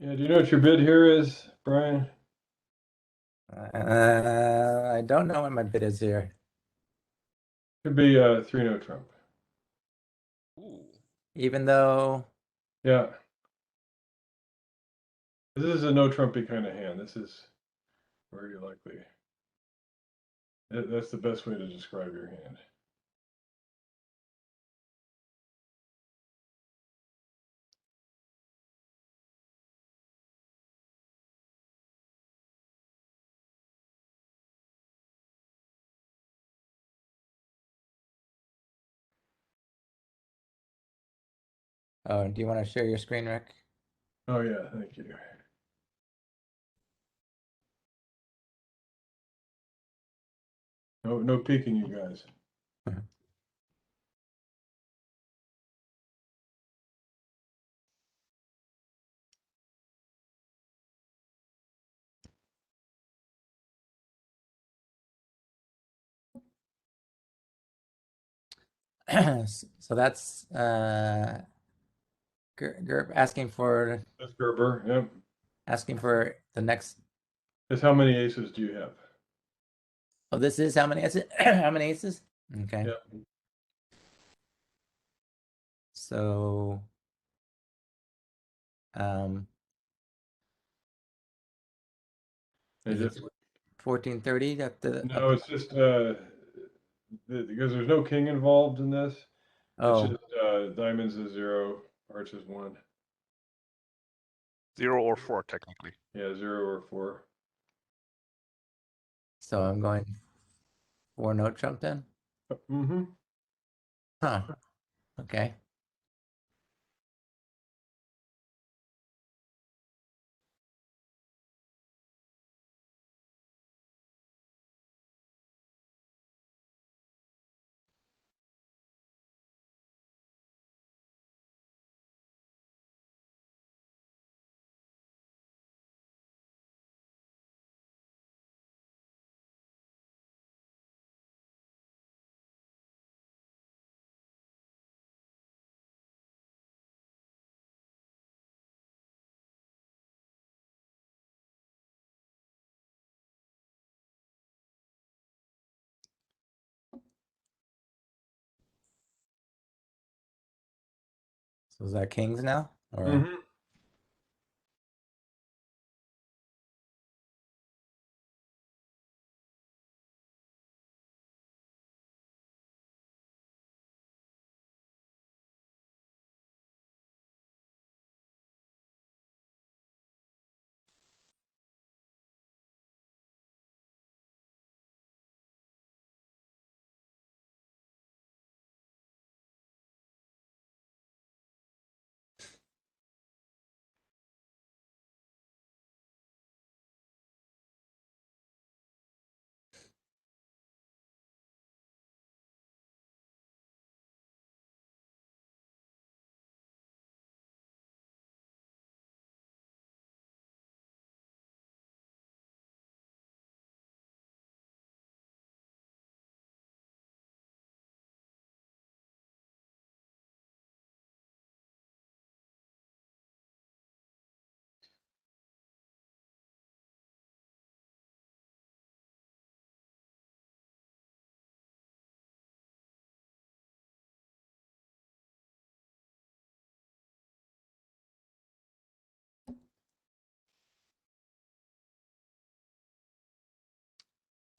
Yeah, do you know what your bid here is, Brian? I don't know what my bid is here. Could be 3-no Trump. Ooh. Even though, Yeah. This is a no Trumpy kind of hand. This is very likely. That's the best way to describe your hand. oh, do you want to share your screen, Rick? Oh yeah, thank you. No peeking, you guys. So that's Gerb asking for That's Gerber. Yep. the next. That's how many aces do you have? Oh, this is how many aces? How many aces? Okay. Yep. So, Is is it? it 1430 at the? No, it's just because there's no king involved in this. It's Oh, just diamonds is 0, hearts is 1. 0 or 4, technically. Yeah, 0 or 4. so I'm going 4-no Trump then? Mm-hmm. Huh. Okay. So is that kings now? Or Mm-hmm.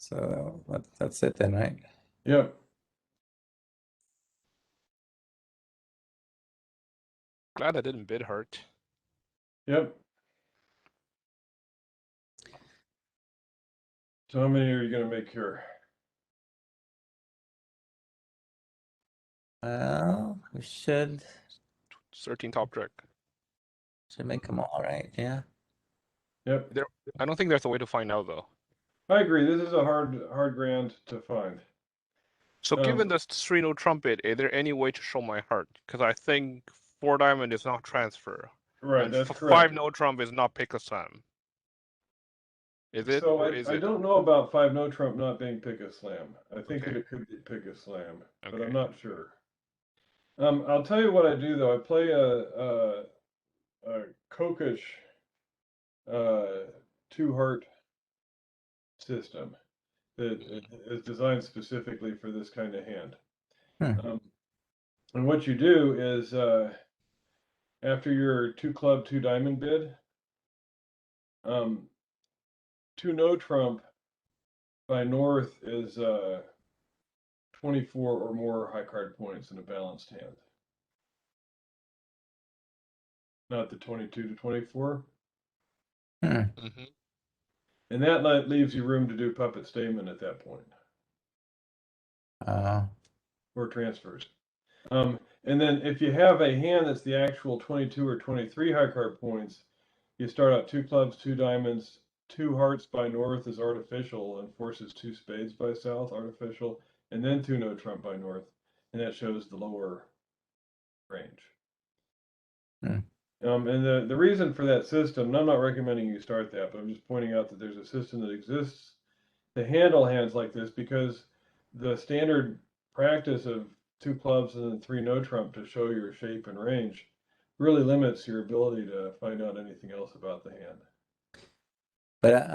so that's it then, right? Yep. Glad I didn't bid heart. Yep. So how many are you going to make here? Well, we should 13 top trick. make them all right. Yeah. Yep. I don't think there's a way to find out, though. I agree. This is a hard grand to find. So given this 3-no trumpet, is there any way to show my heart? Because I think 4 diamond is not transfer. Right, And that's correct. 5-no trump is not pick a slam. Is it? So Or is I it? don't know about 5-no Trump not being pick a slam. I think Okay. that it could be pick a slam, but Okay. I'm not sure. I'll tell you what I do though. I play a Kokish two heart system that is designed specifically for this kind of hand. And what you do is after your 2 club, 2 diamond bid, 2 no trump by north is 24 or more high card points in a balanced hand. Not the 22 to 24. Mm-hmm. And that leaves you room to do puppet statement at that point. Or transfers. And then if you have a hand that's the actual 22 or 23 high card points, you start out 2 clubs, 2 diamonds, 2 hearts by north is artificial and forces 2 spades by south, artificial, and then 2 no trump by north, and that shows the lower range. And the reason for that system, and I'm not recommending you start that, but I'm just pointing out that there's a system that exists to handle hands like this, because the standard practice of 2 clubs and then 3 no trump to show your shape and range really limits your ability to find out anything else about the hand. But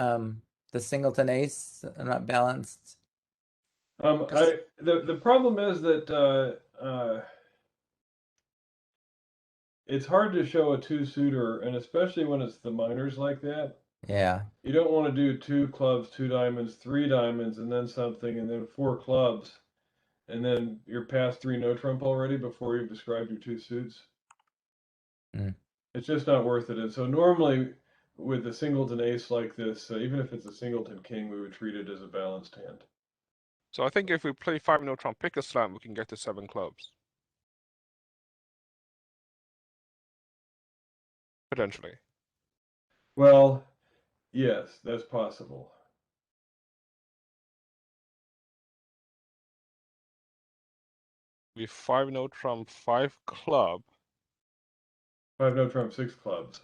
the singleton ace are not balanced. The problem is that it's hard to show a 2 suitor, and especially when it's the minors like that. Yeah. You don't want to do 2 clubs, 2 diamonds, 3 diamonds, and then something, and then 4 clubs, and then you're past 3 no trump already before you've described your 2 suits. It's just not worth it. And so normally with a singleton ace like this, even if it's a singleton king, we would treat it as a balanced hand. So I think if we play 5 no trump pick a slam, we can get to 7 clubs. Potentially. Well, yes, that's possible. We 5 no trump, 5 club. 5 no trump, 6 clubs.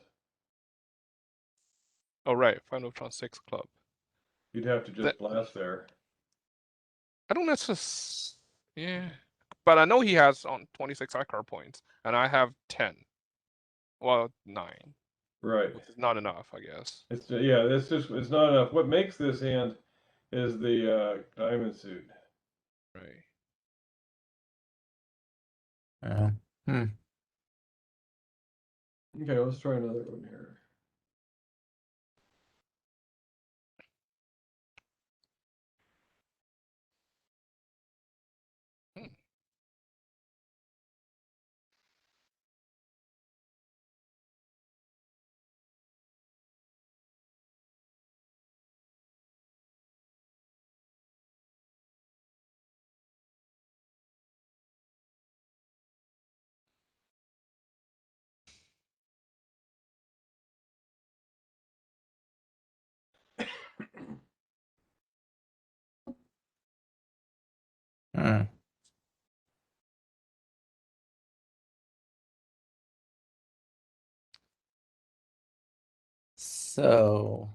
Oh right, 5 no trump, 6 club. You'd have to just blast there. I don't necessarily. Yeah, but I know he has on 26 high card points, and I have 10. Well, 9. Right. Which is not enough, I guess. It's it's not enough. What makes this hand is the diamond suit. Right. Okay, let's try another one here. So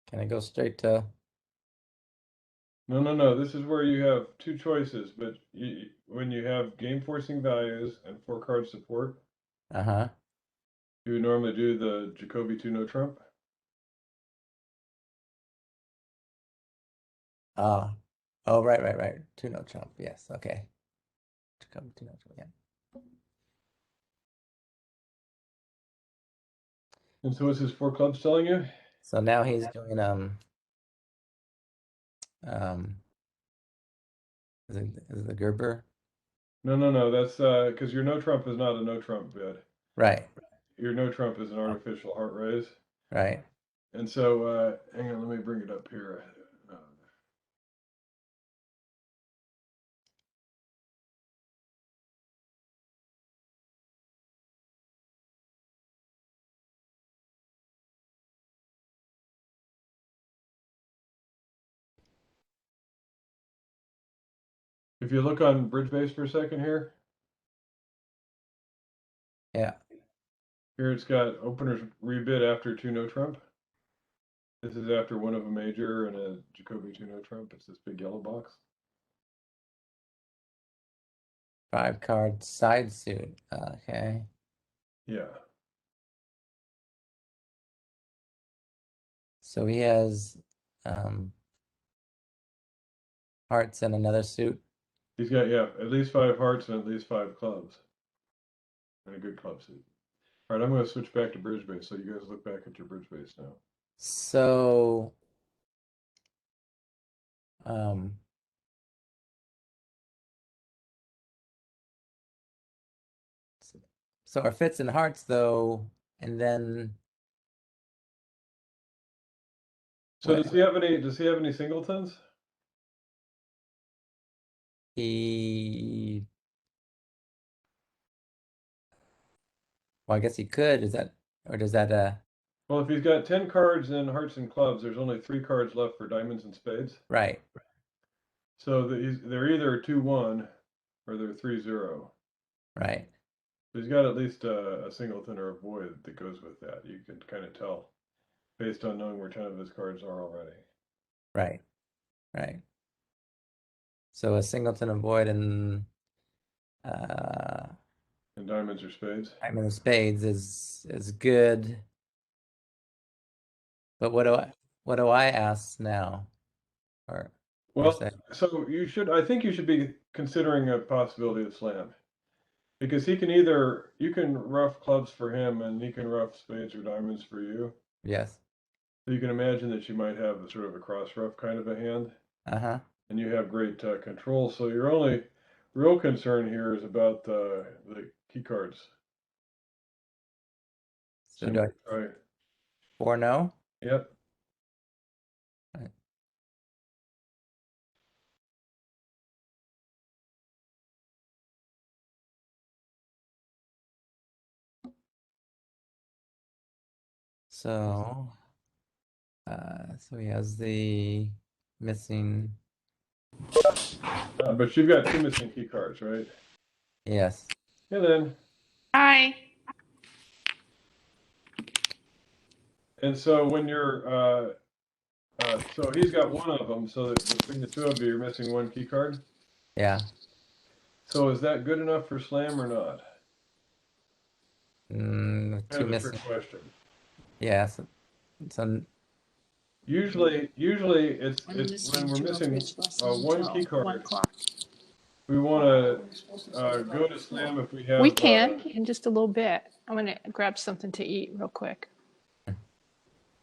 can I go straight to? No. This is where you have 2 choices, but when you have game forcing values and 4 card support, you would normally do the Jacoby 2 no trump. Oh, right. 2 no trump. Yes, okay. Jacoby 2 no trump. Yeah. And so what's his 4 clubs telling you? So now he's doing is it the Gerber? No. That's because your no trump is not a no trump bid. Right. Your no trump is an artificial heart raise. Right. And so hang on, let me bring it up here. If you look on Bridgebase for a second here. Yeah. Here it's got openers rebid after 2 no trump. This is after one of a major and a Jacoby 2 no trump. It's this big yellow box. 5-card side suit. Okay. Yeah. So he has hearts and another suit. He's got, yeah, at least 5 hearts and at least 5 clubs. And a good club suit. All right, I'm going to switch back to bridge base. So you guys look back at your bridge base now. So um so our fits and hearts though, and then So what does he have any singletons? he well, I guess he could. Is that or does that Well, if he's got 10 cards in hearts and clubs, there's only 3 cards left for diamonds and spades. right. So they're either 2-1 or they're 3-0. Right. So he's got at least a singleton or a void that goes with that. You can kind of tell based on knowing where 10 of his cards are already. Right. Right. So a singleton, a void, and And diamonds or spades. diamond of spades is good. But what do I ask now? Or Well, say so I think you should be considering a possibility of slam. Because you can rough clubs for him and he can rough spades or diamonds for you. yes. So you can imagine that you might have a sort of a cross rough kind of a hand. Uh-huh. And you have great control. So your only real concern here is about the key cards. So do I Right. 4 no? Yep. Right. So so he has the missing But you've got 2 missing key cards, right? yes. Yeah, then. Hi. And so when you're so he's got 1 of them, so that between the 2 of you, you're missing 1 key card. Yeah. So is that good enough for slam or not? Two That's a missing. trick question. Yeah. So Usually it's when we're missing 1 key card, we want to go to slam if we have. We can in just a little bit. I'm going to grab something to eat real quick.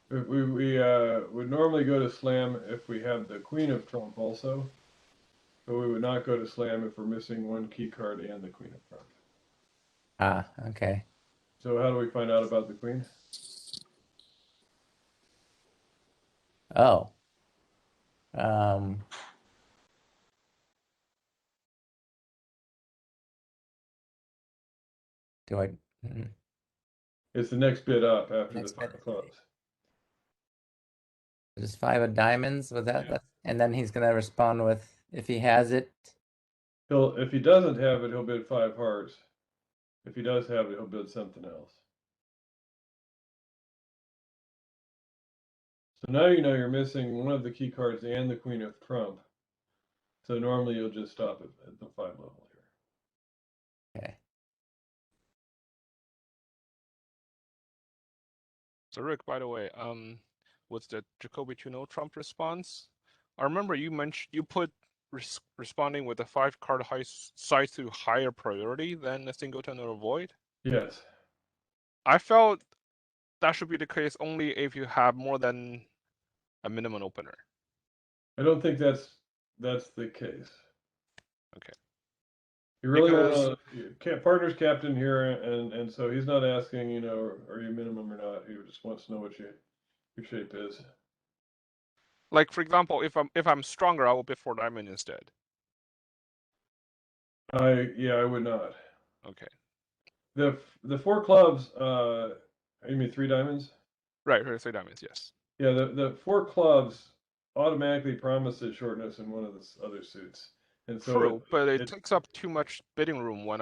We would normally go to slam if we have the queen of trump also, but we would not go to slam if we're missing 1 key card and the queen of trump. okay. So how do we find out about the queen? Oh. Do I It's the next bit up after Next the 5 bit. clubs. just 5 of diamonds with that? Yeah. And then he's gonna respond with if he has it. If he doesn't have it, he'll bid 5 hearts. If he does have it, he'll bid something else. So now you know you're missing 1 of the key cards and the queen of trump. So normally you'll just stop at the 5 level here. Okay. So Rick, by the way, with the Jacoby 2-0 Trump response, I remember you mentioned you put responding with a 5-card high size to higher priority than a singleton or a void. Yes. I felt that should be the case only if you have more than a minimum opener. I don't think that's the case. Okay. You really Because- want to partner's captain here, and so he's not asking, you know, are you minimum or not. He just wants to know what your shape is. Like for example, if I'm stronger, I will bid 4 diamond instead. I would not. Okay. The 4 clubs. You mean 3 diamonds? Right, 3 diamonds, yes. Yeah, the 4 clubs automatically promises shortness in one of the other suits, and so True, but it takes up too much bidding room when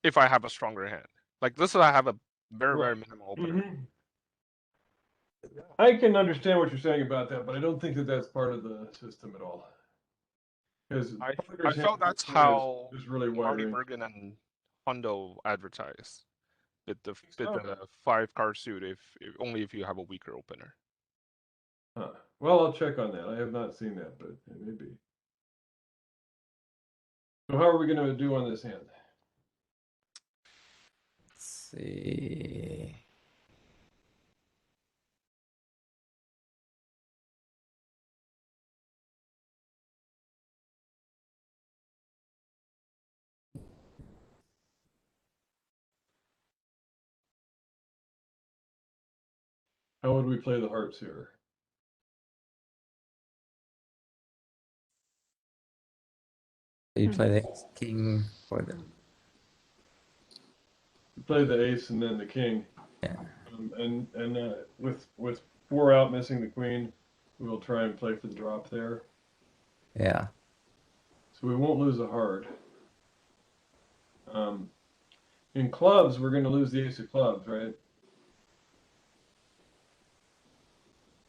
if I have a stronger hand. Like this, I have a very Right. minimal opener. Mhm. I can understand what you're saying about that, but I don't think that that's part of the system at all. Because I felt that's how is really wide Marty range. Bergen and Hondo advertise with the So. 5-card suit if only if you have a weaker opener. Huh. Well, I'll check on that. I have not seen that, but it may be. So how are we going to do on this hand? Let's see. How would we play the hearts here? You play the ace king for the Play the ace and then the king. yeah. And with 4 out missing the queen, we will try and play for the drop there. Yeah. So we won't lose a heart. In clubs, we're going to lose the ace of clubs, right?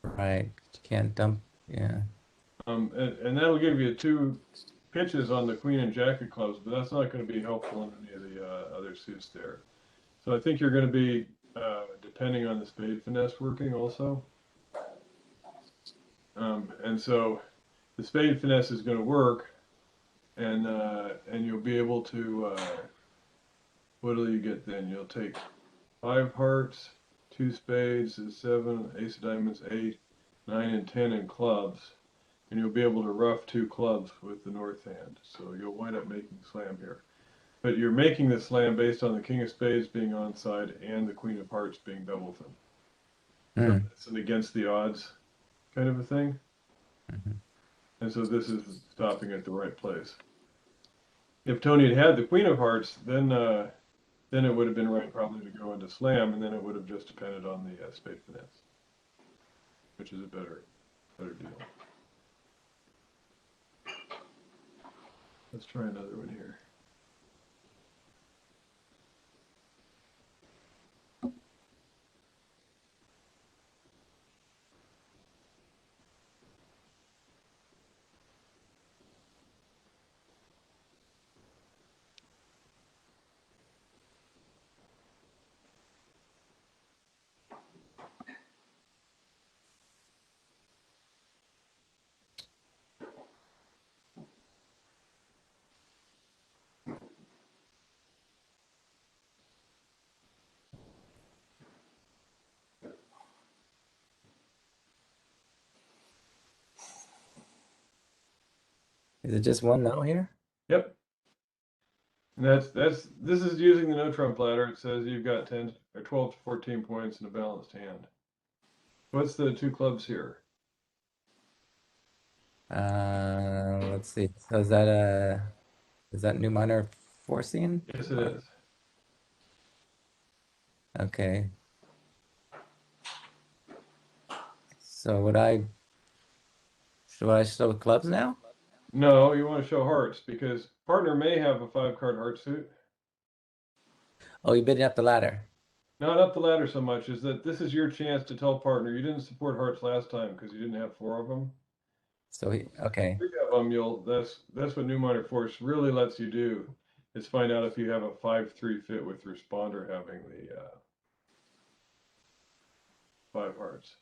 Right. You can't dump. Yeah. And that'll give you 2 pitches on the queen and jack of clubs, but that's not going to be helpful in any of the other suits there. So I think you're going to be depending on the spade finesse working also. And so the spade finesse is going to work, and you'll be able to. What do you get then? You'll take 5 hearts, 2 spades, a 7, ace of diamonds, 8, 9, and 10 in clubs, and you'll be able to rough 2 clubs with the north hand. So you'll wind up making slam here. But you're making the slam based on the king of spades being onside and the queen of hearts being doubled. So it's an against the odds kind of a thing. And so this is stopping at the right place. If Tony had the queen of hearts, then it would have been right probably to go into slam, and then it would have just depended on the spade finesse, which is a better deal. Let's try another one here. Is it just one no here? Yep. And this is using the no trump ladder. It says you've got 10 or 12 to 14 points in a balanced hand. What's the 2 clubs here? Let's see. So is that new minor forcing? Yes, it is. Okay. So should I show the clubs now? No, you want to show hearts because partner may have a 5-card heart suit. Oh, you're bidding up the ladder. Not up the ladder so much as that this is your chance to tell partner you didn't support hearts last time because you didn't have 4 of them. So okay. 3 of them, that's what new minor force really lets you do is find out if you have a 5-3 fit with responder having the 5 hearts.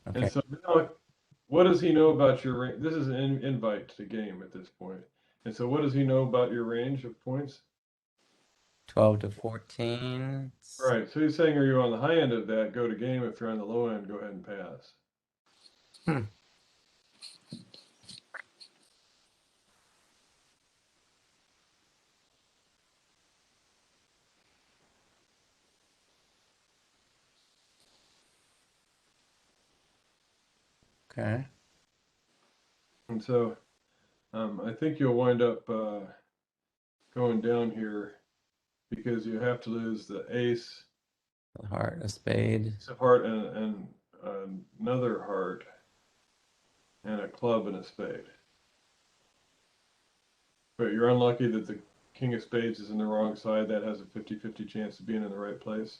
Okay. And so now, what does he know about your range? This is an invite to game at this point. And so what does he know about your range of points? 12 to 14. Right. So he's saying, are you on the high end of that? Go to game. If you're on the low end, go ahead and pass. Okay. And so I think you'll wind up going down here because you have to lose the ace, A heart, a spade. ace of heart, and another heart, and a club and a spade. But you're unlucky that the king of spades is in the wrong side. That has a 50-50 chance of being in the right place.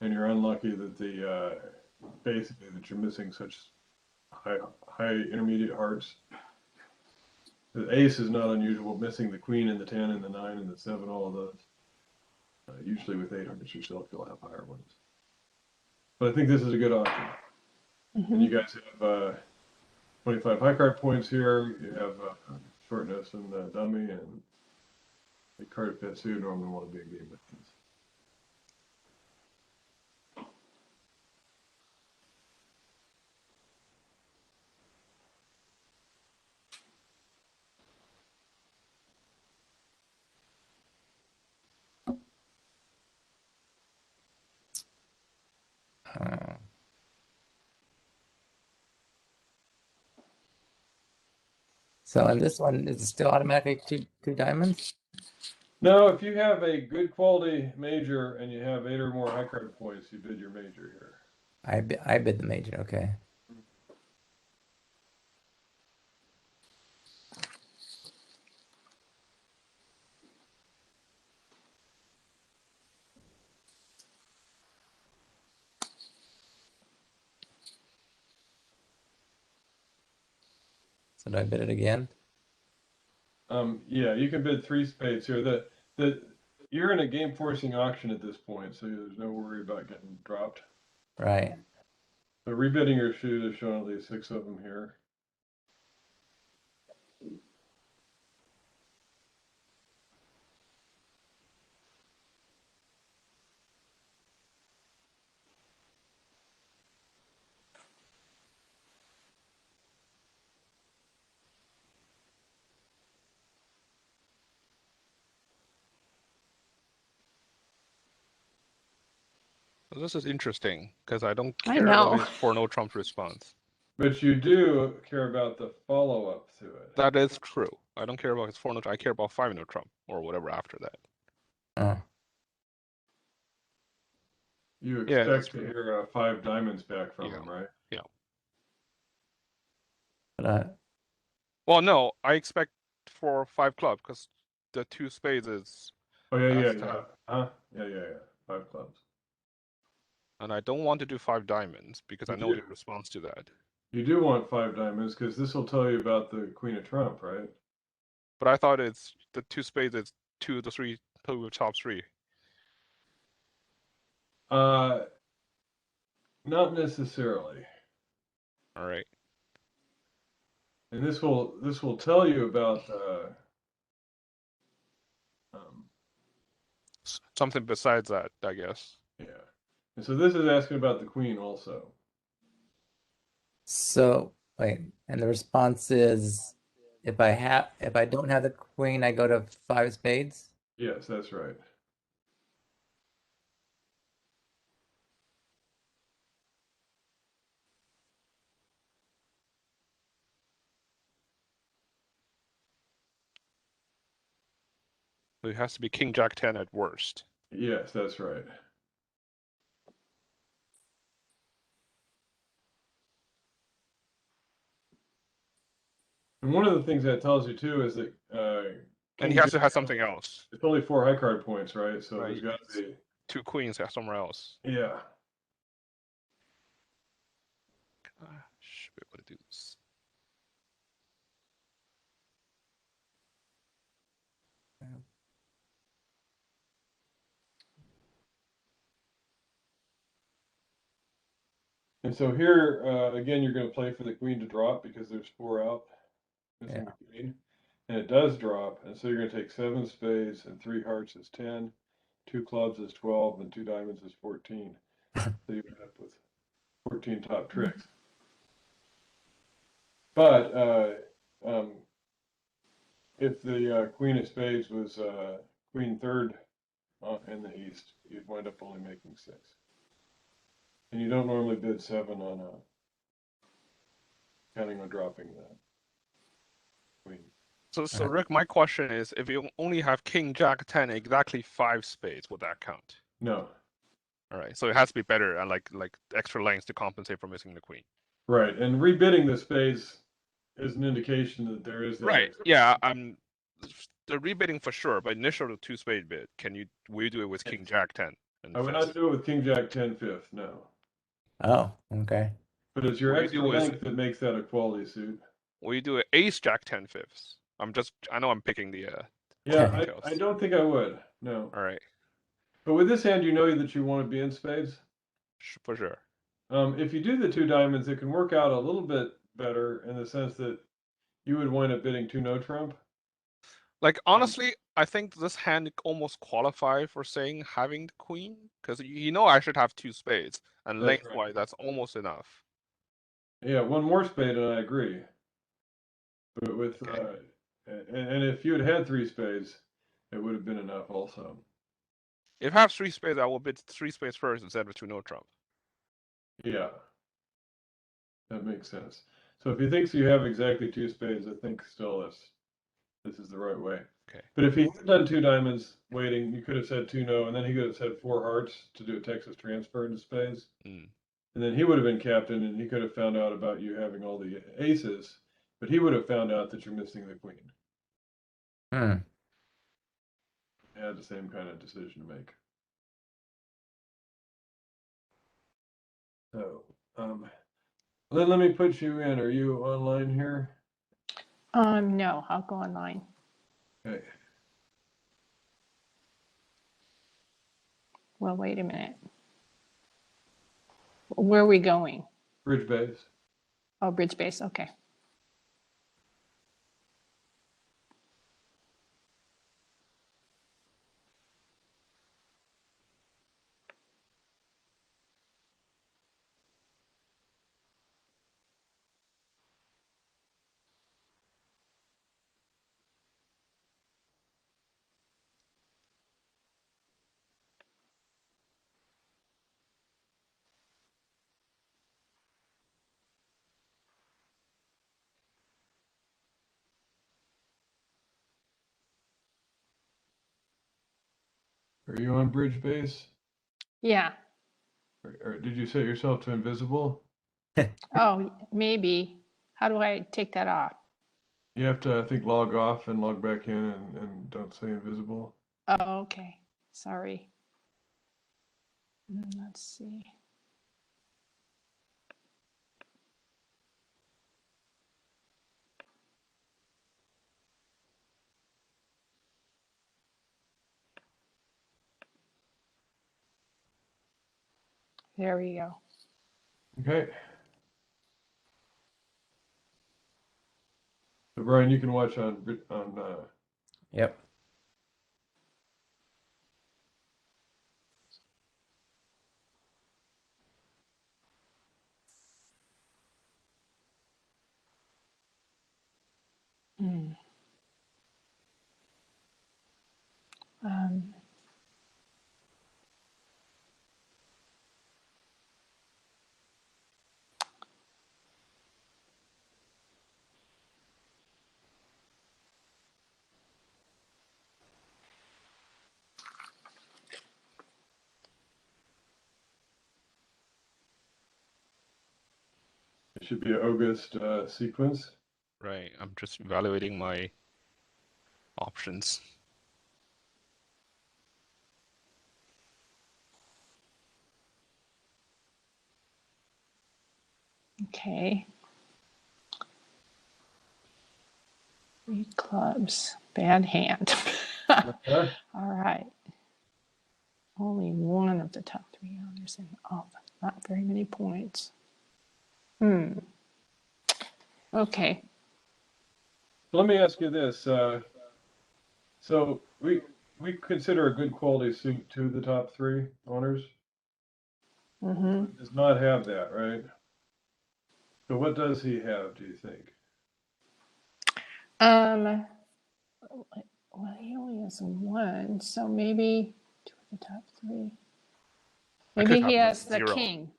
And you're unlucky that basically that you're missing such high intermediate hearts. The ace is not unusual, missing the queen and the 10 and the 9 and the 7, all of those. Usually with 800s yourself, you'll have higher ones. But I think this is a good option. And you guys have 25 high card points here. You have shortness and dummy, and the card of pet suit normally want a big game with this. So in this one, is it still automatically two diamonds? Now, if you have a good quality major and you have 8 or more high card points, you bid your major here. I bid the major, okay. So do I bid it again? Yeah, you can bid 3 spades here. You're in a game forcing auction at this point, so there's no worry about getting dropped. Right. So rebidding your shoot is showing at least 6 of them here. This is interesting because I don't I care about know. his for no Trump response. But you do care about the follow-up to it. That is true. I don't care about his 4 no. I care about 5 no Trump or whatever after that. Oh, You Yeah, that's expect to true. hear 5 diamonds back from Yeah. him, right? but Well, no, I expect for 5 club because the 2 spades is, Oh, yeah, That's yeah. Huh? Yeah. 5 clubs. and I don't want to do 5 diamonds because I You know do. the response to that. You do want 5 diamonds because this will tell you about the Queen of Trump, right? But I thought it's the 2 spades is 2 to 3 to top 3. Not necessarily. All right. And this will tell you about Something besides that, I guess. yeah. And so this is asking about the queen also. so wait, and the response is if I don't have the queen, I go to 5 spades. Yes, that's right. So it has to be King Jack 10 at worst. Yes, that's right. And one of the things that tells you too is that And he King has to Jack- have something else. It's only 4 high card points, right? So Right. there's got to be 2 queens somewhere else. yeah. Should be able to do this. And so here again, you're going to play for the queen to drop because there's 4 out. Missing Yeah. the queen. And it does drop, and so you're going to take 7 spades and 3 hearts is 10, 2 clubs is 12, and 2 diamonds is 14. So you end up with 14 top tricks. But if the queen of spades was queen third in the east, you'd wind up only making 6. And you don't normally bid 7 on counting on dropping that queen. So Rick, my question is, if you only have King Jack 10, exactly 5 spades, would that count? No. All right. So it has to be better and like extra lengths to compensate for missing the queen. Right, and rebidding the spades is an indication that there is that. Right. Yeah. The rebidding for sure, but initial 2 spade bid, will you do it with King Jack 10? And I would fifth? not do it with King Jack 10 fifth, no. Oh, okay. But it's your What do you extra do is- length that makes that a quality suit. Will you do it Ace Jack 10 fifths? I know I'm picking the Yeah, details. I don't think I would. No. All right, But with this hand, you know that you want to be in spades. for sure. If you do the two diamonds, it can work out a little bit better in the sense that you would wind up bidding two no trump. Like honestly, I think this hand almost qualify for saying having the queen because you know I should have two spades and That's right. lengthwise that's almost enough. Yeah, one more spade, and I agree. But with Okay. and if you had had three spades, it would have been enough also. If I have three spades, I will bid three spades first instead of two no trump. Yeah, that makes sense. So if he thinks you have exactly two spades, I think still this is the right way. Okay. But if he had done two diamonds waiting, you could have said two no, and then he could have said four hearts to do a Texas transfer into spades. Mm. And then he would have been captain, and he could have found out about you having all the aces, but he would have found out that you're missing the queen. Hmm. Had the same kind of decision to make. So, Lynn, let me put you in. Are you online here? No, I'll go online. Okay. Well, wait a minute. Where are we going? Bridge base. Oh, bridge base. Okay. Are you on bridge base? Yeah. Or did you set yourself to invisible? Oh, maybe. How do I take that off? You have to, I think, log off and log back in and don't say invisible. Oh, okay. Sorry. Let's see. There we go. Okay. So Brian, you can watch on Yep. Hmm. Um, it should be an August sequence. Right. I'm just evaluating my options. okay. Three clubs. Bad hand. Huh? All right. Only one of the top three owners and not very many points. Okay. Let me ask you this. So we consider a good quality suit to the top three owners. Mm-hmm. Does not have that, right? So what does he have, do you think? Well, he only has one, so maybe two of the top three. I could Maybe he have has the zero. king.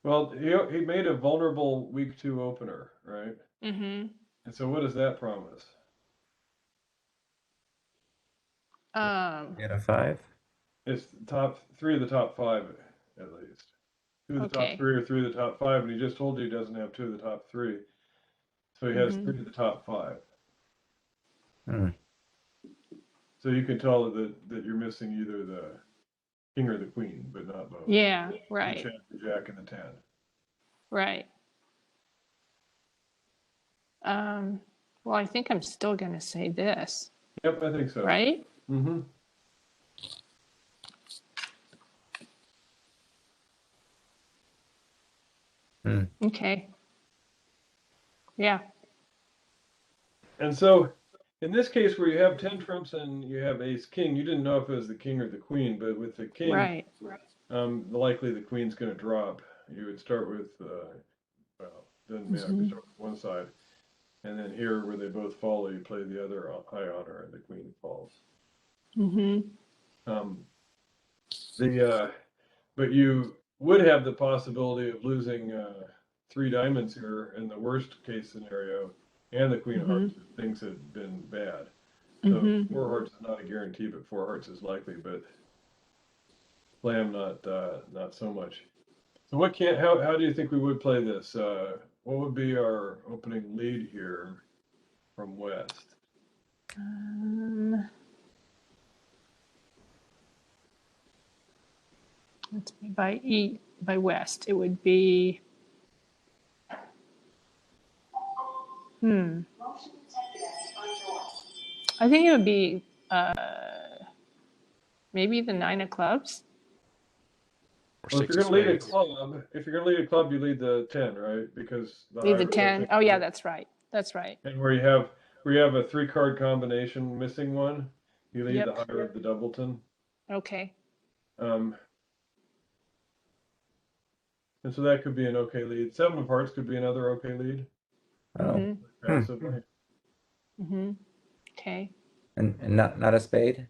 Well, he made a vulnerable week two opener, right? Mm-hmm. And so what does that promise? Get a 5. It's top three of the top five, at least. Two of the top Okay. three or three of the top five, and he just told you he doesn't have two of the top three. So he has Mhm. three of the top five. Hmm. So you can tell that you're missing either the king or the queen, but not both. Yeah, The right, jack and the 10. right. Well, I think I'm still going to say this, Yep, I think so. right? Mm-hmm. Okay. Yeah. And so, in this case, where you have 10 trumps and you have ace king, you didn't know if it was the king or the queen, but with the king, Right. likely the queen's going to drop. You would start with, well, doesn't matter. You start with one side, and then here where they both follow, you play the other high honor, and the queen falls. Mm-hmm. Um, but you would have the possibility of losing 3 diamonds here in the worst case scenario, and the queen of hearts if things had been bad. So 4 hearts is not a guarantee, but 4 hearts is likely. But slam not so much. So how do you think we would play this? What would be our opening lead here from west? Let's be by west. It would be. I think it would be maybe the 9 of clubs. Or Well, if 6 you're of going to lead a spades. club, you lead the 10, right? Because Leave the higher- 10. Oh yeah, that's right. That's right. And where you have a 3-card combination missing one, you lead Yep. the higher of the doubleton. Okay. And so that could be an okay lead. 7 of hearts could be another okay lead. Oh, Passively. Mm-hmm. Okay. and not a spade.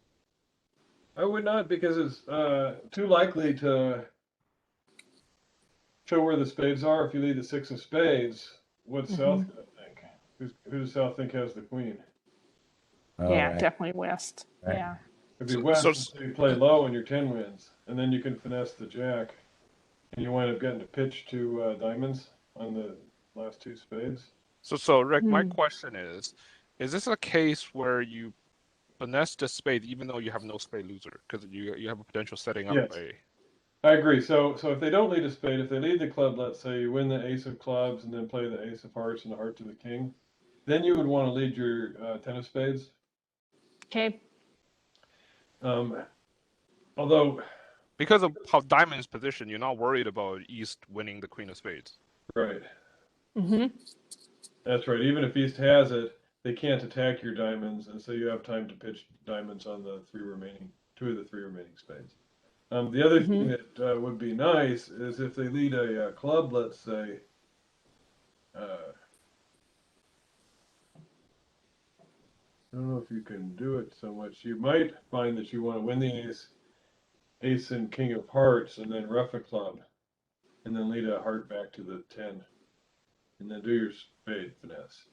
I would not, because it's too likely to show where the spades are. If you lead the 6 of spades, what's South going to think? Who does South think has the queen? Oh, Yeah, right. definitely west. Right. Yeah. It'd be So- west, so- so you play low and your 10 wins, and then you can finesse the jack, and you wind up getting to pitch 2 diamonds on the last 2 spades. So Rick, my question is this a case where you finesse the spade even though you have no spade loser because you have a potential setting up Yes. I agree. So if they don't lead a spade, if they lead the club, let's say you win the ace of clubs and then play the ace of hearts and the heart to the king, then you would want to lead your 10 of spades. Okay. Although, because of how diamond's positioned, you're not worried about East winning the queen of spades. right, Mm-hmm. that's right. Even if East has it, they can't attack your diamonds, and so you have time to pitch diamonds on the 2 of the 3 remaining spades. The other thing that would be nice is if they lead a club, let's say. I don't know if you can do it so much. You might find that you want to win the ace and king of hearts, and then rough a club, and then lead a heart back to the 10, and then do your spade finesse,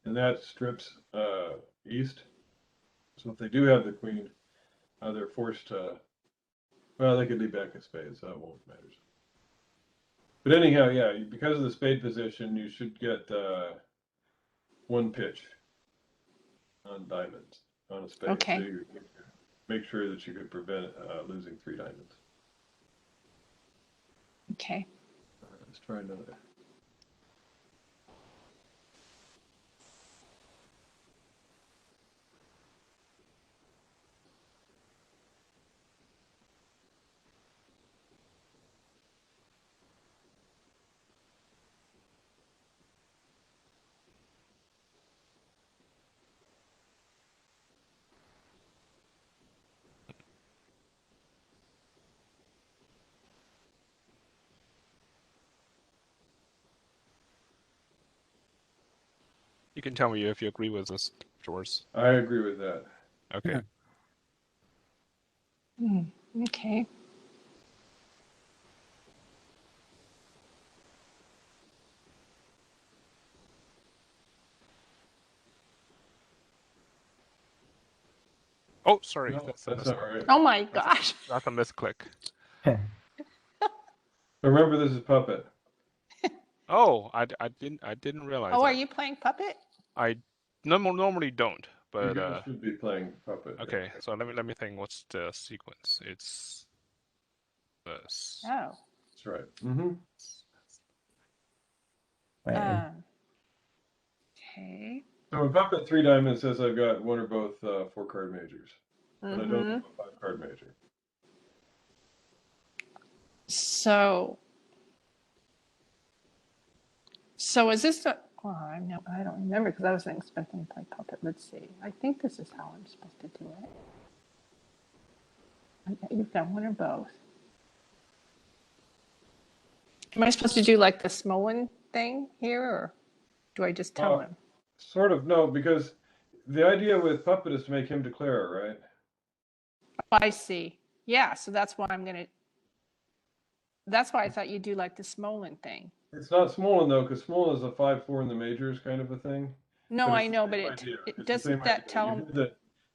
and that strips East. So if they do have the queen, they're forced to. Well, they could lead back a spade, so it won't matter. But anyhow, yeah, because of the spade position, you should get 1 pitch on diamonds on a spade. Okay. So you make sure that you could prevent losing 3 diamonds. Okay. Let's try another. You can tell me if you agree with this afterwards. I agree with that. Okay. Okay. Oh, sorry. No, That's that's not right. Oh my gosh. That's a misclick. Remember, this is puppet. Oh, I didn't realize. Oh, that. are you playing puppet? I normally don't, You but guys should be playing puppet. okay. So let me think. What's the sequence? It's this. Oh. That's right. Mm-hmm. Right. Okay. So if I'm at 3 diamonds, it says I've got one or both 4-card majors, but I don't Mhm. have a 5-card major. So is this the? Well, I don't remember because I wasn't expecting to play puppet. Let's see. I think this is how I'm supposed to do it. Okay, you've got one or both. Am I supposed to do like the Smolin thing here, or do I just tell him? Sort of, no, because the idea with puppet is to make him declare, right? I see. Yeah, so that's why I'm gonna. That's why I thought you'd do like the Smolin thing. It's not Smolin though, because Smolin is a 5-4 in the majors kind of a thing. No, But I it's the know, but same it idea. It's the doesn't same that idea. tell him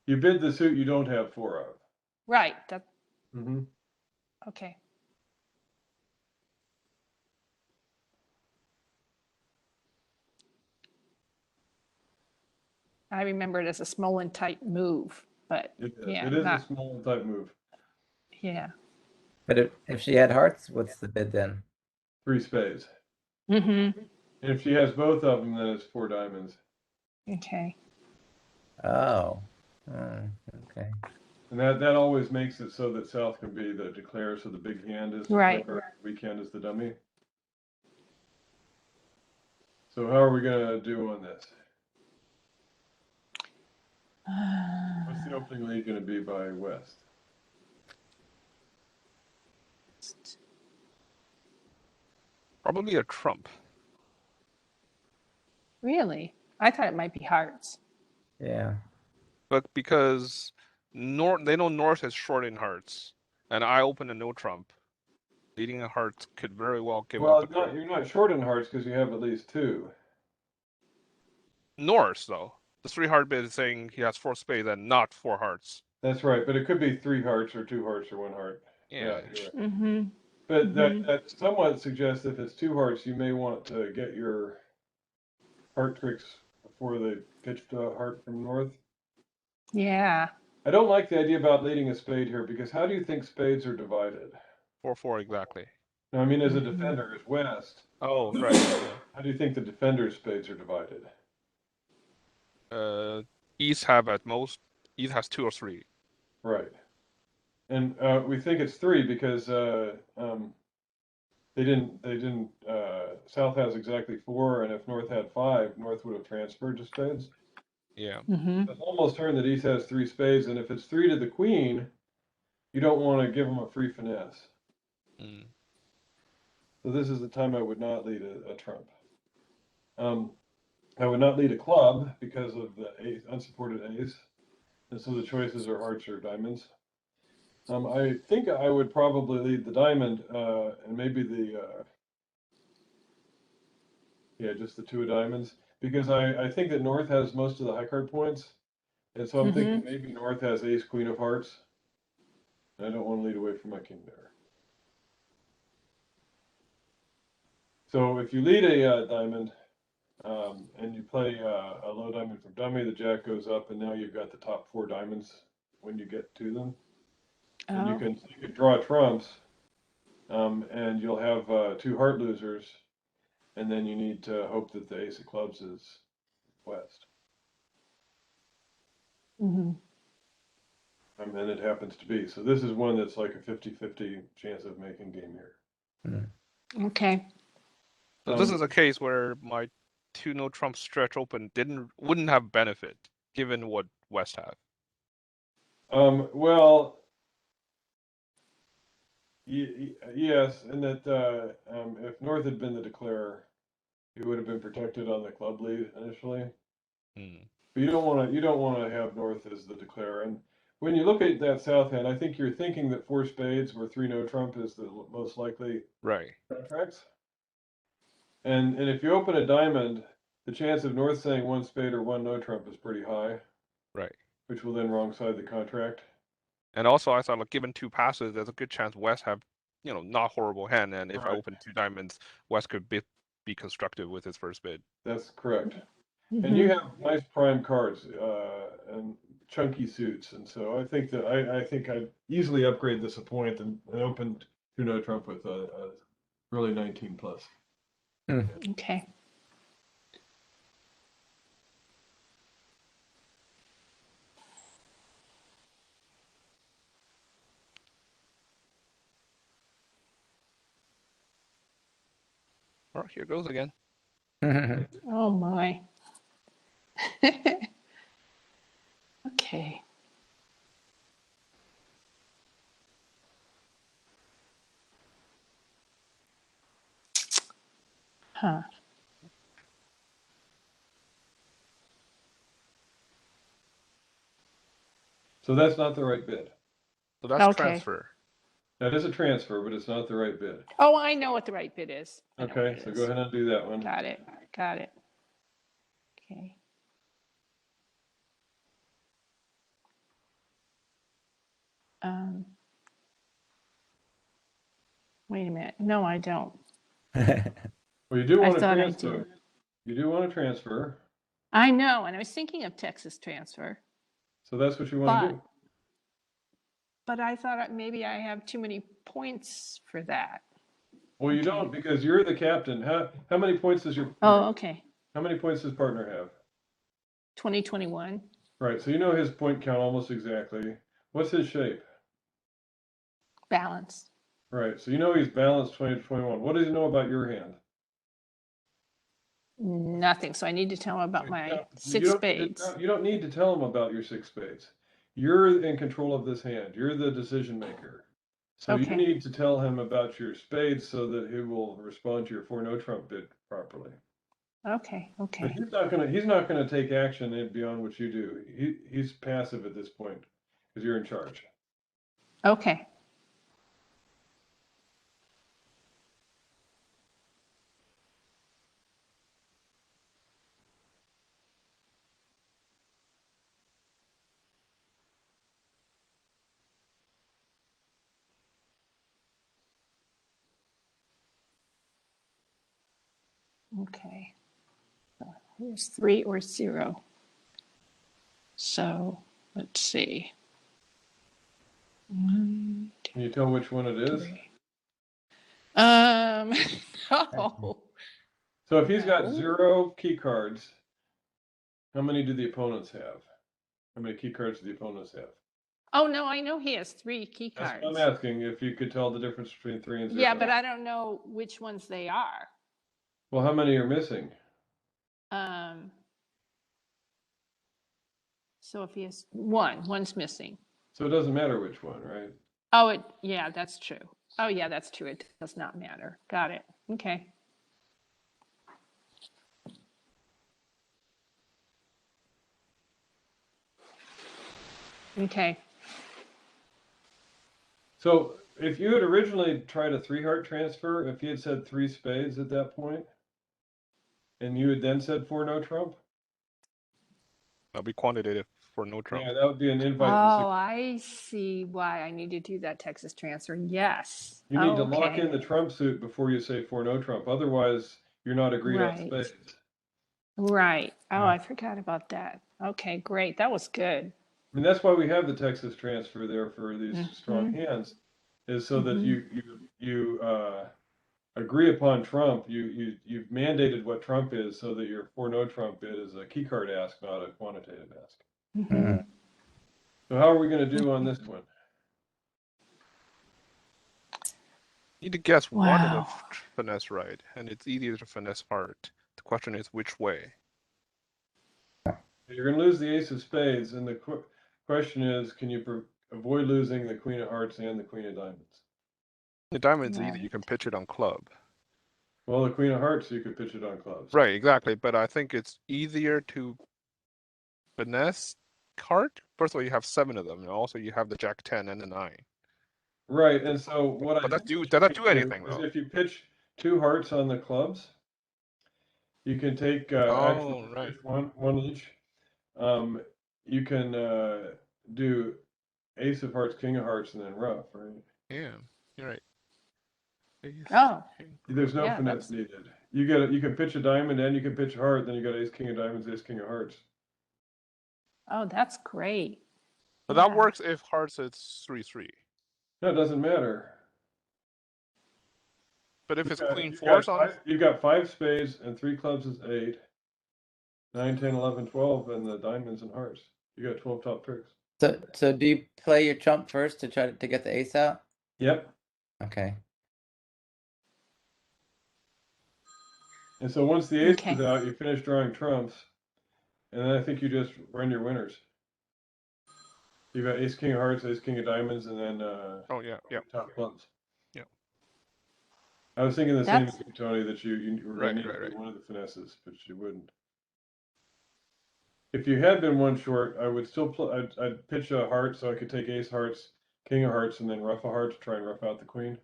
You bid the suit you don't have 4 of. right? That Mm-hmm. okay. I remember it as a Smolin type move, but It is. yeah, It is not a Smolin type move. yeah. But if she had hearts, what's the bid then? 3 spades. Mm-hmm. And if she has both of them, then it's 4 diamonds. Okay. Oh. Okay. And that always makes it so that South can be the declare, so the big hand is the Right. declare, weak hand is the dummy. So how are we gonna do on this? What's the opening lead gonna be by West? Probably a trump. Really? I thought it might be hearts. Yeah. But because they know North is short in hearts, and I open a no trump, leading a heart could very well give Well, up a trump. you're not short in hearts because you have at least 2. North, though. The 3 heart bid is saying he has 4 spades and not 4 hearts. That's right, but it could be 3 hearts or 2 hearts or 1 heart. Yeah. You're right. Mm-hmm. But that somewhat suggests if it's 2 hearts, you may want to get your heart tricks before they pitched a heart from North. Yeah. I don't like the idea about leading a spade here because how do you think spades are divided? 4-4 exactly. Now, I mean, as a defender, as West, Oh, right. how do you think the defender's spades are divided? East have at most. East has 2 or 3. Right. And we think it's 3 because they didn't. South has exactly 4, and if North had 5, North would have transferred to spades. Yeah. Mm-hmm. It's almost turned that East has 3 spades, and if it's 3 to the queen, you don't want to give them a free finesse. Mm. So this is the time I would not lead a trump. I would not lead a club because of the ace, unsupported ace, and so the choices are hearts or diamonds. I think I would probably lead the diamond, and maybe just the 2 of diamonds, because I think that North has most of the high card points, and so I'm thinking maybe North has ace, queen of hearts, and I don't want to lead away from my king there. So if you lead a diamond, and you play a low diamond from dummy, the jack goes up, and now you've got the top 4 diamonds when you get to them. And you can draw trumps, and you'll have 2 heart losers, and then you need to hope that the ace of clubs is West. Mm-hmm. And it happens to be. So this is one that's like a 50-50 chance of making game here. Okay. So this is a case where my 2 no trump stretch open wouldn't have benefit given what West have. Well, yes, and that if North had been the declarer, he would have been protected on the club lead initially. Mm. But you don't want to have North as the declarer. And when you look at that South hand, I think you're thinking that 4 spades where 3 no trump is the most likely Right. contracts. And if you open a diamond, the chance of North saying 1 spade or 1 no trump is pretty high. Right. Which will then wrong side the contract. And also, I thought, like, given 2 passes, there's a good chance West have, not horrible hand. And if I open 2 diamonds, West could be constructive with his first bid. That's correct. And you have nice prime cards and chunky suits, and so I think that I think I'd easily upgrade this a point and open 2 no trump with a really 19 plus. Okay. Oh, here goes again. Oh my. Okay. Huh. So that's not the right bid. So that's Okay. transfer. That is a transfer, but it's not the right bid. Oh, I know what the right bid is. I know what Okay, it so is. go ahead and do that one. Got it. Got it. Okay. Wait a minute. No, I don't. Well, you do I want to thought I transfer. did. You do want to transfer. I know, and I was thinking of Texas transfer, So that's what you want to but do. I thought maybe I have too many points for that. Well, you Okay. don't because you're the captain. How many points does your Oh, okay. how many points does partner have? 2021 Right. So you know his point count almost exactly. What's his shape? balance. Right. So you know he's balanced 20 to 21. What does he know about your hand? Nothing. So I need to tell him about my You six don't need to spades. you don't need to tell him about your 6 spades. You're in control of this hand. You're the decision maker. So Okay. you need to tell him about your spades so that he will respond to your 4 no trump bid properly. Okay. But Okay. he's not gonna take action beyond what you do. He's passive at this point because you're in charge. Okay. Okay. So here's 3 or 0. So let's see. 1, 2, Can you tell which one it is? 3. No. So if he's got No. 0 key cards, how many do the opponents have? How many key cards do the opponents have? Oh no, I know he has 3 key That's cards. what I'm asking, if you could tell the difference between 3 and 0. Yeah, but I don't know which ones they are. Well, how many are missing? So if he has one's missing. So it doesn't matter which one, right? Oh, yeah, that's true. Oh, yeah, that's true. It does not matter. Got it. Okay. Okay. So if you had originally tried a 3 heart transfer, if he had said 3 spades at that point, and you had then said 4 no trump, That'll be quantitative for no trump. yeah, that would be an invite to Oh, 6. I see why I need to do that Texas transfer. Yes. You need to lock Okay. in the trump suit before you say 4 no trump. Otherwise, you're not agreed on Right. spades. Right. Oh, Yeah. I forgot about that. Okay, great. That was good. I mean, that's why we have the Texas transfer there for these strong hands, is so that you agree upon trump. You've mandated what trump is, so that your 4 no trump bid is a key card ask, not a quantitative ask. Mm. So how are we going to do on this one? You need to guess one of Wow. the finesse right, and it's easier to finesse heart. The question is which way. You're going to lose the ace of spades, and the question is, can you avoid losing the queen of hearts and the queen of diamonds? The diamond's easy. Right. You can pitch it on club. Well, the queen of hearts, you could pitch it on clubs. Right, exactly. But I think it's easier to finesse heart. First of all, you have 7 of them, and also you have the jack 10 and the 9. Right, and so what But I that doesn't do anything is though. if you pitch 2 hearts on the clubs, you can take actually Oh, right. pitch one each. You can do ace of hearts, king of hearts, and then rough, right? Yeah, you're right. Ace, Oh, king. There's no Yeah, finesse that's- needed. You can pitch a diamond and you can pitch a heart, then you got ace, king of diamonds, ace, king of hearts. oh, that's great. But that Yeah. works if hearts it's 3-3. No, it doesn't matter. But if it's queen You've 4s got on, you've got 5 spades and 3 clubs is 8. 9, 10, 11, 12, and the diamonds and hearts. You got 12 top tricks. So do you play your trump first to try to get the ace out? Yep. Okay. And so once the ace Okay. is out, you finish drawing trumps, and then I think you just run your winners. You've got ace, king of hearts, ace, king of diamonds, and then Oh yeah, yeah. top clubs. Yeah. I was thinking the same That's- as you, Tony, that you were Right, going to right, right. one of the finesses, but you wouldn't. If you had been one short, I would still I'd pitch a heart so I could take ace hearts, king of hearts, and then ruff a heart to try and rough out the queen.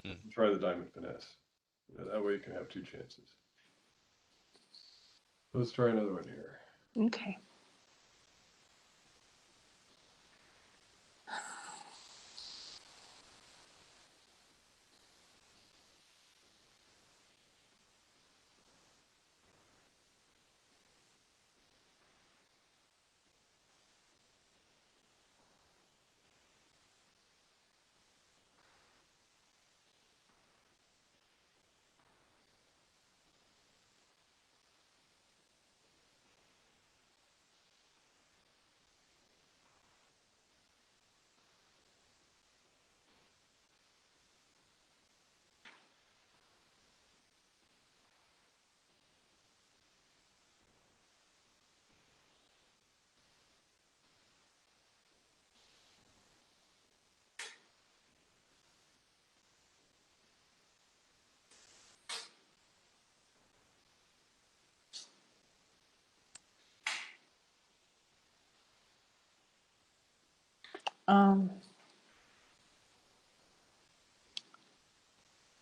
Mm. Try the diamond finesse. That way you can have two chances. Let's try another one here. Okay.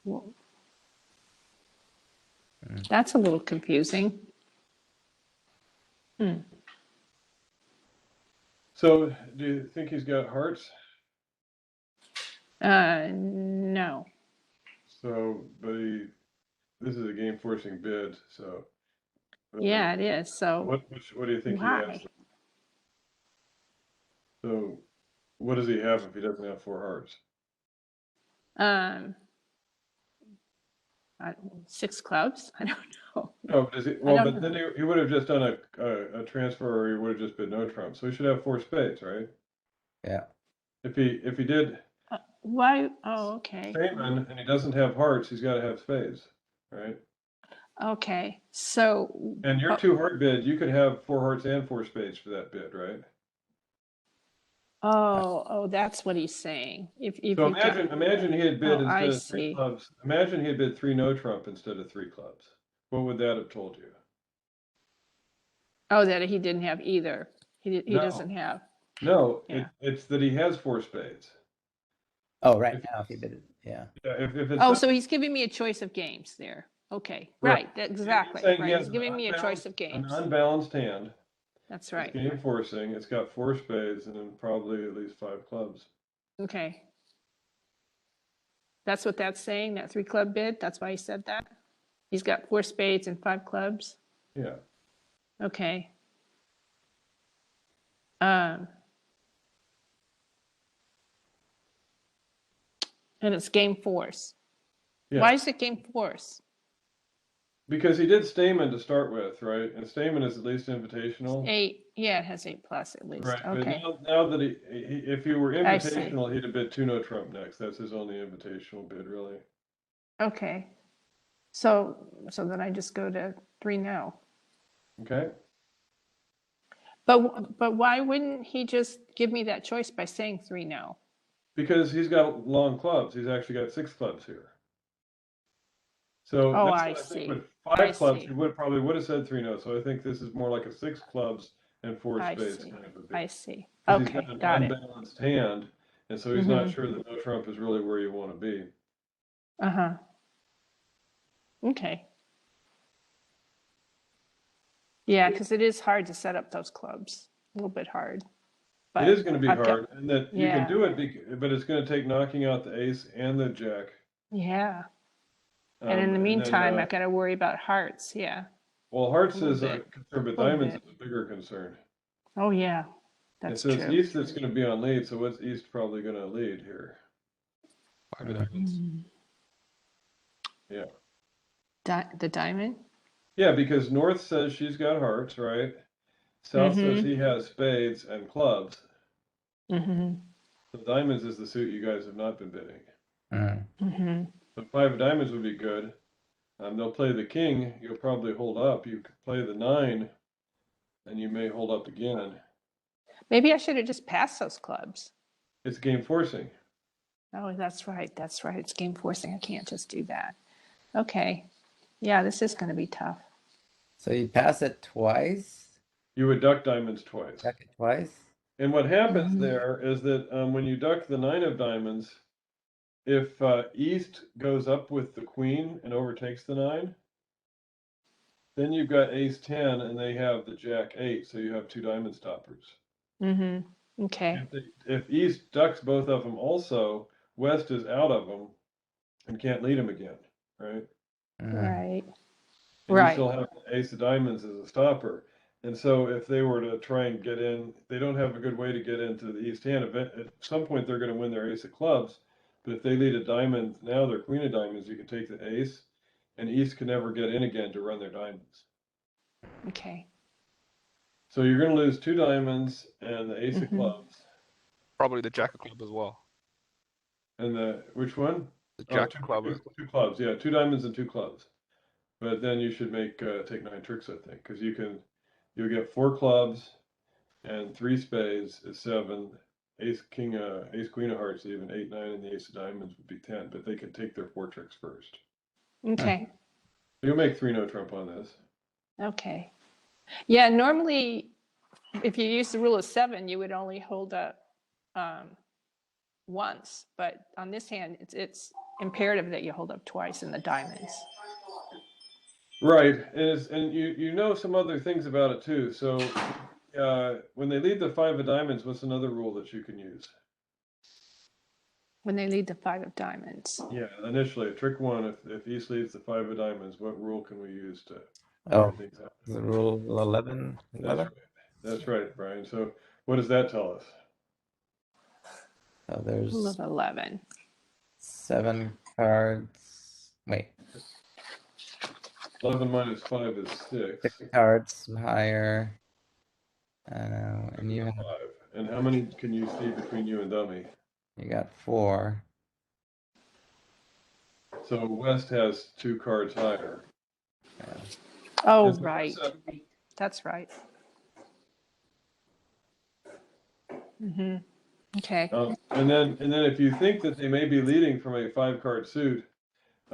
Well, that's a little confusing. So, do you think he's got hearts? No. So, but this is a game forcing bid. So, Yeah, it is. So what do you think he why? has? So, what does he have if he doesn't have four hearts? Um, 6 clubs? I don't know. No, does he? Well, don't but then he would have just done a transfer, or he would have just bid no trump. So he should have four spades, right? Yeah. If he did Why? Oh, okay. Stamen and he doesn't have hearts, he's got to have spades, right? Okay. So, And your two heart bid, you could have four hearts and four spades for that bid, right? oh, that's what he's saying. If So you got, imagine he had bid Oh, I instead of three see. clubs. Imagine he had bid three no trump instead of three clubs. What would that have told you? oh, that he didn't have either. He No. doesn't have. No, Yeah. it's that he has four spades. Oh, right now, if he did it, yeah. Yeah, if it's Oh, not- so he's giving me a choice of games there. Okay. Right. Right. Exactly. saying he Right. has He's an giving me a choice unbalanced- of an games. unbalanced hand. That's right. It's game forcing. It's got four spades and then probably at least five clubs. Okay. That's what that's saying, that 3 club bid? That's why he said that? He's got 4 spades and 5 clubs? Yeah. Okay. And it's game force. Yeah. Why is it game force? Because he did Stamen to start with, right? And Stamen is at least invitational. 8, yeah, it has 8 plus at least. Right. Okay. But now that if he were I see. invitational, he'd have bid two no trump next. That's his only invitational bid, really. Okay. So then I just go to 3 no. Okay. But why wouldn't he just give me that choice by saying 3 no? Because he's got long clubs. He's actually got 6 clubs here. So Oh, that's I what think see. with I five clubs, see. he probably would have said 3 no. So I think this is more like a 6 clubs and 4 I spades see. kind of a bid. I see. 'Cause Okay, he's got an got it. unbalanced hand, and so he's not Mhm. sure that no trump is really where you want to be. Uh-huh. Okay. Yeah, because it is hard to set up those clubs. A little bit hard. It is going to be I've got- hard, and that you Yeah. can do it, but it's going to take knocking out the ace and the jack. Yeah. And in the then, meantime, I've got to worry about hearts. Yeah. well, hearts a little is a bit. concern, but Little diamonds bit. is a bigger concern. Oh, yeah. And That's so it's true. east that's going to be on lead. So what's east probably going to lead here? 5 of diamonds. Yeah. The diamond? Yeah, because north says she's got hearts, right? South says he has spades and clubs. Mm-hmm. So diamonds is the suit you guys have not been bidding. Mm. Mm-hmm. So 5 of diamonds would be good. They'll play the king, you'll probably hold up. You could play the 9, and you may hold up again. Maybe I should have just passed those clubs. It's game forcing. Oh, that's right. That's right. It's game forcing. I can't just do that. Okay. Yeah, this is going to be tough. So you pass it twice, You would duck diamonds twice. check it twice. And what happens Mhm. there is that when you duck the 9 of diamonds, if East goes up with the queen and overtakes the 9, then you've got ace 10 and they have the jack 8, so you have 2 diamond stoppers. Mm-hmm. Okay. If East ducks both of them also, West is out of them and can't lead them again, right? Right. And Right. you still have the ace of diamonds as a stopper. And so if they were to try and get in, they don't have a good way to get into the East hand. At some point, they're going to win their ace of clubs. But if they lead a diamond, now their queen of diamonds, you can take the ace, and East can never get in again to run their diamonds. Okay. So you're going to lose 2 diamonds and the ace of Mhm. clubs. Probably the jack of club as well. And which one? The Oh, jack two, of club. two clubs. Yeah, 2 diamonds and 2 clubs. But then you should take 9 tricks, I think, because you'll get 4 clubs and 3 spades is 7. Ace king, ace queen of hearts, even 8, 9, and the ace of diamonds would be 10. But they can take their 4 tricks first. Okay. You'll make 3 no trump on this. Okay. Yeah, normally if you use the rule of 7, you would only hold up once, but on this hand, it's imperative that you hold up twice in the diamonds. Right, and you know some other things about it too. So when they lead the 5 of diamonds, what's another rule that you can use? When they lead the 5 of diamonds. Yeah, initially, trick 1, if East leads the 5 of diamonds, what rule can we use to Oh, iron things out? the rule 11. That's right, Brian. So what does that tell us? So Rule there's of 11. 7 cards. Wait, 11 minus 5 is 6. 6 cards higher. And you have, 5. And how many can you see between you and dummy? you got 4. So West has 2 cards higher. Yeah. Oh, And so right. that's That's right. Mm-hmm. Okay. and then if you think that they may be leading from a 5-card suit,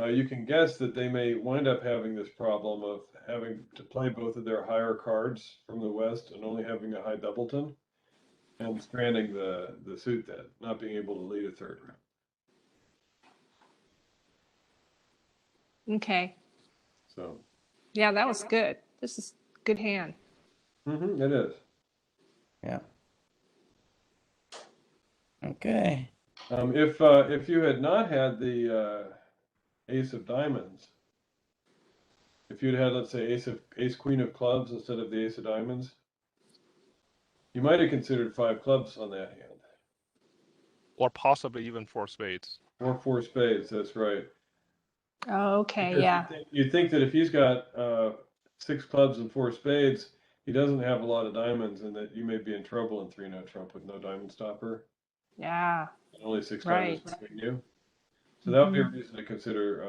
you can guess that they may wind up having this problem of having to play both of their higher cards from the West and only having a high doubleton, and stranding the suit then, not being able to lead a 3rd round. Okay. So. Yeah, that was good. This is good hand. It is. Yeah. Okay. If you had not had the ace of diamonds, if you'd had, let's say, ace queen of clubs instead of the ace of diamonds, you might have considered 5 clubs on that hand, Or possibly even 4 spades. or 4 spades. That's right. Okay. Because Yeah. you'd think that if he's got 6 clubs and 4 spades, he doesn't have a lot of diamonds, and that you may be in trouble in 3 no trump with no diamond stopper. Yeah. And only 6 Right. diamonds between you. So that would be a reason to consider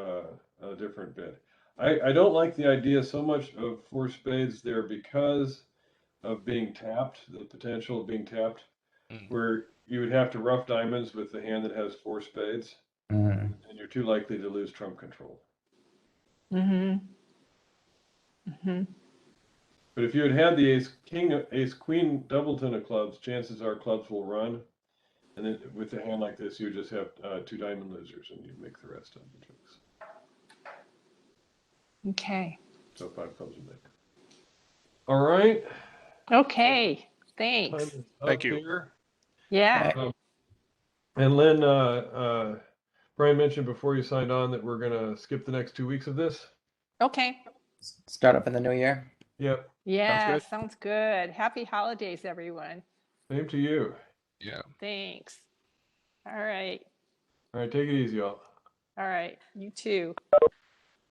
a different bid. I don't like the idea so much of 4 spades there because of being tapped, the potential of being tapped, where you would have to rough diamonds with the hand that has 4 spades, Mm. and you're too likely to lose trump control. Mm-hmm. Mm-hmm. But if you had had the ace queen doubleton of clubs, chances are clubs will run. And then with a hand like this, you just have 2 diamond losers, and you make the rest of the tricks. Okay. So 5 clubs would make. All right. Okay. Time Thanks. is up Thank you. here. Yeah. Okay. And Lynn, Brian mentioned before you signed on that we're gonna skip the next 2 weeks of this. Okay. Start up in the new year. Yep. Yeah. good. Sounds good. Happy holidays, everyone. Same to you. Yeah. Thanks. All right. All right, take it easy, y'all. All right. You too.